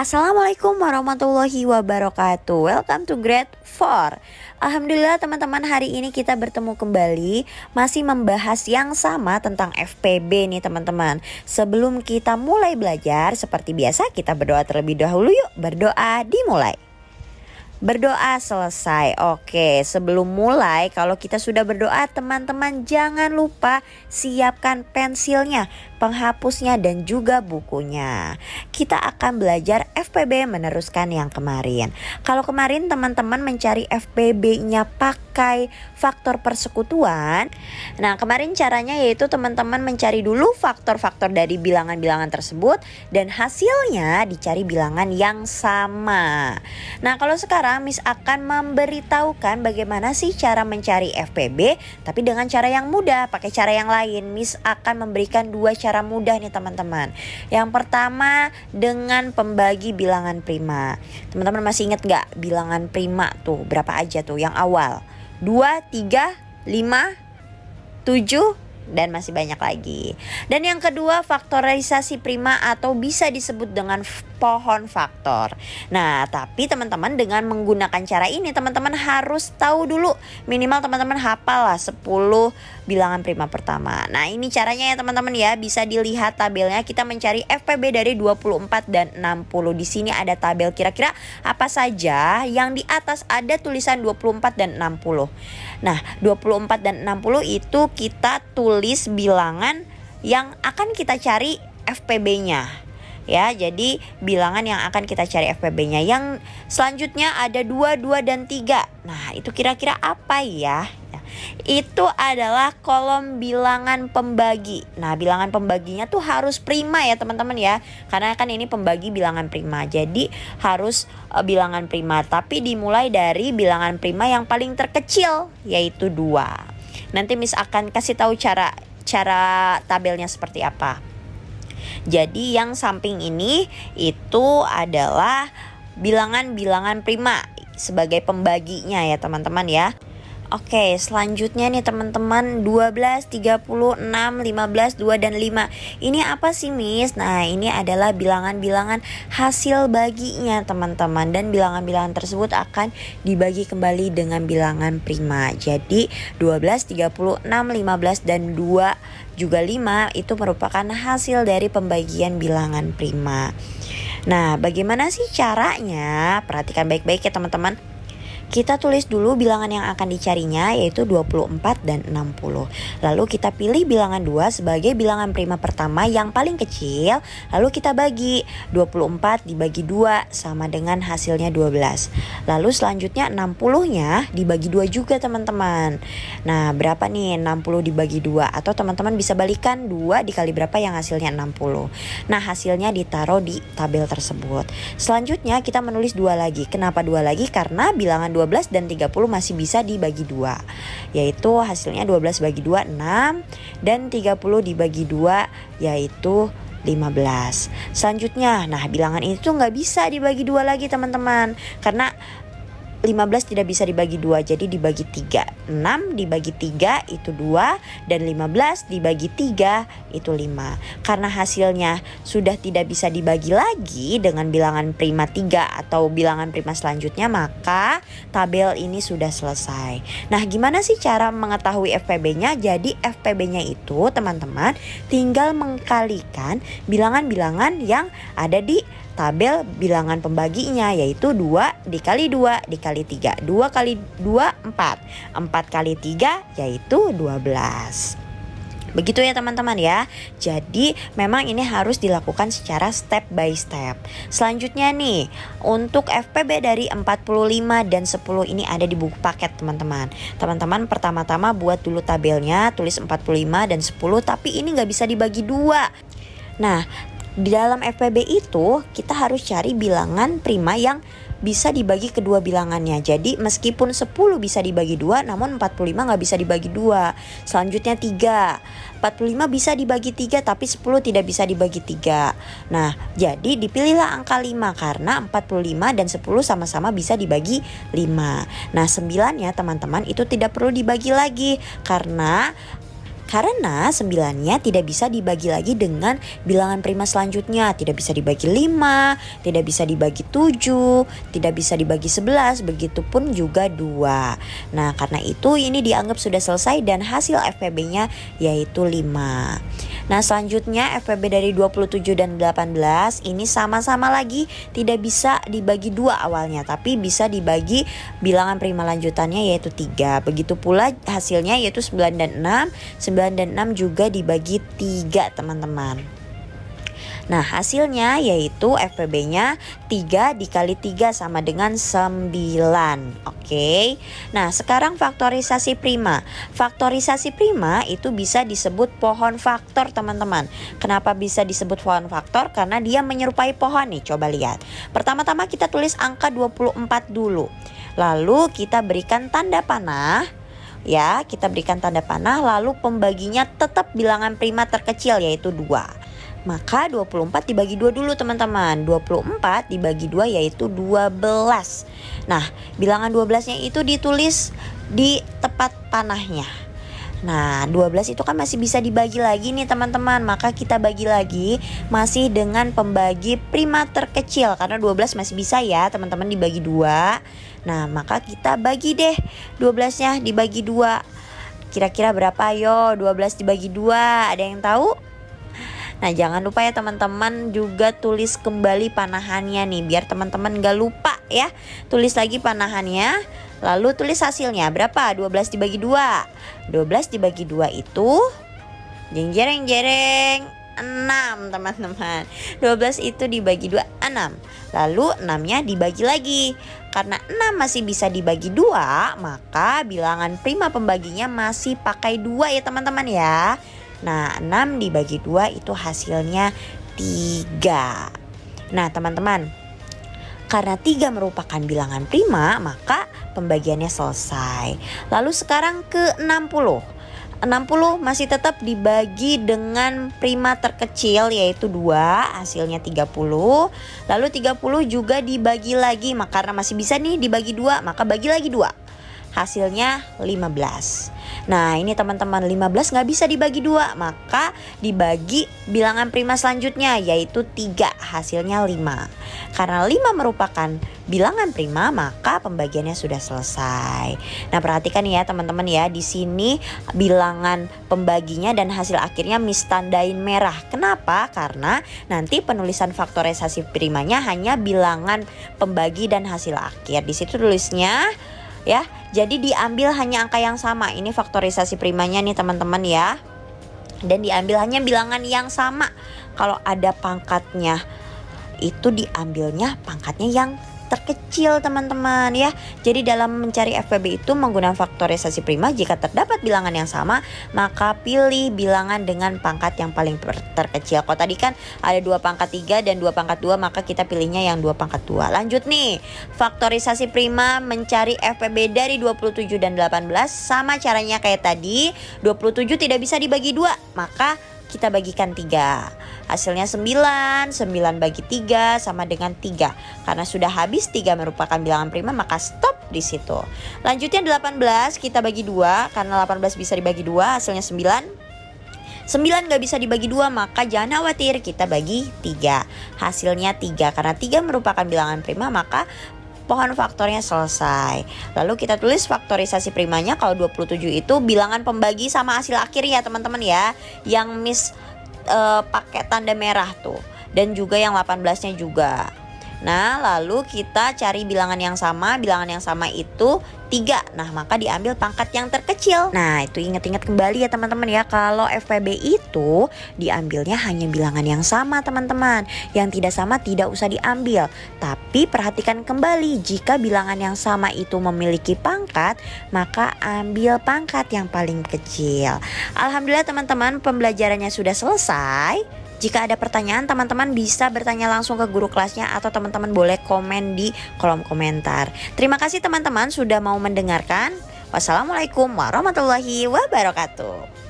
Assalamualaikum warahmatullahi wabarakatuh. Welcome to grade 4. Alhamdulillah teman-teman, hari ini kita bertemu kembali, masih membahas yang sama tentang FPB nih teman-teman. Sebelum kita mulai belajar, seperti biasa kita berdoa terlebih dahulu yuk. Berdoa dimulai. Berdoa selesai. Oke, sebelum mulai, kalau kita sudah berdoa, teman-teman jangan lupa siapkan pensilnya, penghapusnya, dan juga bukunya. Kita akan belajar FPB meneruskan yang kemarin. Kalau kemarin teman-teman mencari FPB-nya pakai faktor persekutuan. Nah, kemarin caranya yaitu teman-teman mencari dulu faktor-faktor dari bilangan-bilangan tersebut dan hasilnya dicari bilangan yang sama. Nah, kalau sekarang Miss akan memberitahukan bagaimana sih cara mencari FPB, tapi dengan cara yang mudah, pakai cara yang lain. Miss akan memberikan dua cara mudah nih teman-teman. Yang pertama dengan pembagi bilangan prima. Teman-teman masih ingat gak bilangan prima tuh berapa aja tuh yang awal? 2, 3, 5, 7, dan masih banyak lagi. Dan yang kedua faktorisasi prima atau bisa disebut dengan pohon faktor. Nah, tapi teman-teman dengan menggunakan cara ini teman-teman harus tahu dulu, minimal teman-teman hafal lah 10 bilangan prima pertama. Nah, ini caranya ya teman-teman ya, bisa dilihat tabelnya. Kita mencari FPB dari 24 dan 60. Di sini ada tabel kira-kira apa saja yang di atas ada tulisan 24 dan 60. Nah, 24 dan 60 itu kita tulis bilangan yang akan kita cari FPB-nya. Ya, jadi bilangan yang akan kita cari FPB-nya. Yang selanjutnya ada 2, 2, dan 3. Nah, itu kira-kira apa ya? Itu adalah kolom bilangan pembagi. Nah, bilangan pembaginya tuh harus prima ya teman-teman ya. Karena kan ini pembagi bilangan prima. Jadi harus bilangan prima. Tapi dimulai dari bilangan prima yang paling terkecil, yaitu 2. Nanti Miss akan kasih tahu cara tabelnya seperti apa. Jadi yang samping ini itu adalah bilangan-bilangan prima sebagai pembaginya ya teman-teman ya. Oke, selanjutnya nih teman-teman 12, 36, 15, 2, dan 5. Ini apa sih Miss? Nah, ini adalah bilangan-bilangan hasil baginya teman-teman. Dan bilangan-bilangan tersebut akan dibagi kembali dengan bilangan prima. Jadi 12, 36, 15, dan 2 juga 5 itu merupakan hasil dari pembagian bilangan prima. Nah, bagaimana sih caranya? Perhatikan baik-baik ya teman-teman. Kita tulis dulu bilangan yang akan dicarinya, yaitu 24 dan 60. Lalu kita pilih bilangan 2 sebagai bilangan prima pertama yang paling kecil. Lalu kita bagi 24 dibagi 2 sama dengan hasilnya 12. Lalu selanjutnya 60-nya dibagi 2 juga teman-teman. Nah, berapa nih 60 dibagi 2? Atau teman-teman bisa balikan 2 dikali berapa yang hasilnya 60. Nah, hasilnya ditaruh di tabel tersebut. Selanjutnya kita menulis 2 lagi. Kenapa 2 lagi? Karena bilangan 12 dan 30 masih bisa dibagi 2. Yaitu hasilnya 12 bagi 2 6 dan 30 dibagi 2 yaitu 15. Selanjutnya, nah bilangan itu nggak bisa dibagi 2 lagi teman-teman. Karena 15 tidak bisa dibagi 2, jadi dibagi 3. 6 dibagi 3 itu 2 dan 15 dibagi 3 itu 5. Karena hasilnya sudah tidak bisa dibagi lagi dengan bilangan prima 3 atau bilangan prima selanjutnya, maka tabel ini sudah selesai. Nah, gimana sih cara mengetahui FPB-nya? Jadi FPB-nya itu teman-teman tinggal mengkalikan bilangan-bilangan yang ada di tabel bilangan pembaginya, yaitu 2 dikali 2 dikali 3. 2 kali 2 4. 4 kali 3 yaitu 12. Begitu ya teman-teman ya. Jadi memang ini harus dilakukan secara step by step. Selanjutnya nih, untuk FPB dari 45 dan 10 ini ada di buku paket teman-teman. Teman-teman pertama-tama buat dulu tabelnya, tulis 45 dan 10, tapi ini gak bisa dibagi 2. Nah, di dalam FPB itu kita harus cari bilangan prima yang bisa dibagi kedua bilangannya. Jadi meskipun 10 bisa dibagi 2, namun 45 gak bisa dibagi 2. Selanjutnya 3, 45 bisa dibagi 3 tapi 10 tidak bisa dibagi 3. Nah, jadi dipilihlah angka 5 karena 45 dan 10 sama-sama bisa dibagi 5. Nah, 9-nya teman-teman itu tidak perlu dibagi lagi karena Karena 9-nya tidak bisa dibagi lagi dengan bilangan prima selanjutnya. Tidak bisa dibagi 5, tidak bisa dibagi 7, tidak bisa dibagi 11, begitupun juga 2. Nah, karena itu ini dianggap sudah selesai dan hasil FPB-nya yaitu 5. Nah, selanjutnya FPB dari 27 dan 18 ini sama-sama lagi tidak bisa dibagi 2 awalnya, tapi bisa dibagi bilangan prima lanjutannya yaitu 3. Begitu pula hasilnya yaitu 9 dan 6. 9 dan 6 juga dibagi 3 teman-teman. Nah, hasilnya yaitu FPB-nya 3 dikali 3 sama dengan 9. Oke. Nah, sekarang faktorisasi prima. Faktorisasi prima itu bisa disebut pohon faktor teman-teman. Kenapa bisa disebut pohon faktor? Karena dia menyerupai pohon nih. Coba lihat. Pertama-tama kita tulis angka 24 dulu. Lalu kita berikan tanda panah. Ya, kita berikan tanda panah, lalu pembaginya tetap bilangan prima terkecil yaitu 2. Maka 24 dibagi 2 dulu teman-teman. 24 dibagi 2 yaitu 12. Nah, bilangan 12-nya itu ditulis di tepat panahnya. Nah, 12 itu kan masih bisa dibagi lagi nih teman-teman. Maka kita bagi lagi masih dengan pembagi prima terkecil. Karena 12 masih bisa ya teman-teman dibagi 2. Nah, maka kita bagi deh 12-nya dibagi 2. Kira-kira berapa yo 12 dibagi 2? Ada yang tahu? Nah, jangan lupa ya teman-teman juga tulis kembali panahannya nih, biar teman-teman gak lupa ya. Tulis lagi panahannya, lalu tulis hasilnya berapa? 12 dibagi 2. 12 dibagi 2 itu jeng jereng jereng 6 teman-teman. 12 itu dibagi 2 6. Lalu 6-nya dibagi lagi. Karena 6 masih bisa dibagi 2, maka bilangan prima pembaginya masih pakai 2 ya teman-teman ya. Nah, 6 dibagi 2 itu hasilnya 3. Nah, teman-teman, karena 3 merupakan bilangan prima, maka pembagiannya selesai. Lalu sekarang ke 60. 60 masih tetap dibagi dengan prima terkecil yaitu 2, hasilnya 30. Lalu 30 juga dibagi lagi, maka karena masih bisa nih dibagi 2, maka bagi lagi 2. Hasilnya 15. Nah, ini teman-teman 15 gak bisa dibagi 2, maka dibagi bilangan prima selanjutnya yaitu 3, hasilnya 5. Karena 5 merupakan bilangan prima, maka pembagiannya sudah selesai. Nah, perhatikan ya teman-teman ya, di sini bilangan pembaginya dan hasil akhirnya Miss tandain merah. Kenapa? Karena nanti penulisan faktorisasi primanya hanya bilangan pembagi dan hasil akhir. Di situ tulisnya ya, jadi diambil hanya angka yang sama. Ini faktorisasi primanya nih teman-teman ya. Dan diambil hanya bilangan yang sama. Kalau ada pangkatnya itu diambilnya pangkatnya yang terkecil teman-teman ya. Jadi dalam mencari FPB itu menggunakan faktorisasi prima, jika terdapat bilangan yang sama maka pilih bilangan dengan pangkat yang paling terkecil. Kalau tadi kan ada 2 pangkat 3 dan 2 pangkat 2, maka kita pilihnya yang 2 pangkat 2. Lanjut nih, faktorisasi prima mencari FPB dari 27 dan 18 sama caranya kayak tadi. 27 tidak bisa dibagi 2, maka kita bagikan 3. Hasilnya 9 bagi 3 sama dengan 3. Karena sudah habis 3 merupakan bilangan prima, maka stop di situ. Lanjutnya 18 kita bagi 2. Karena 18 bisa dibagi 2, hasilnya 9. 9 gak bisa dibagi 2, maka jangan khawatir, kita bagi 3. Hasilnya 3. Karena 3 merupakan bilangan prima, maka pohon faktornya selesai. Lalu kita tulis faktorisasi primanya. Kalau 27 itu bilangan pembagi sama hasil akhir ya teman-teman ya, yang Miss pakai tanda merah tuh. Dan juga yang 18-nya juga. Nah, lalu kita cari bilangan yang sama. Bilangan yang sama itu 3. Nah, maka diambil pangkat yang terkecil. Nah, itu ingat-ingat kembali ya teman-teman ya. Kalau FPB itu diambilnya hanya bilangan yang sama teman-teman. Yang tidak sama tidak usah diambil. Tapi perhatikan kembali, jika bilangan yang sama itu memiliki pangkat, maka ambil pangkat yang paling kecil. Alhamdulillah teman-teman, pembelajarannya sudah selesai. Jika ada pertanyaan, teman-teman bisa bertanya langsung ke guru kelasnya atau teman-teman boleh komen di kolom komentar. Terima kasih teman-teman sudah mau mendengarkan. Wassalamualaikum warahmatullahi wabarakatuh.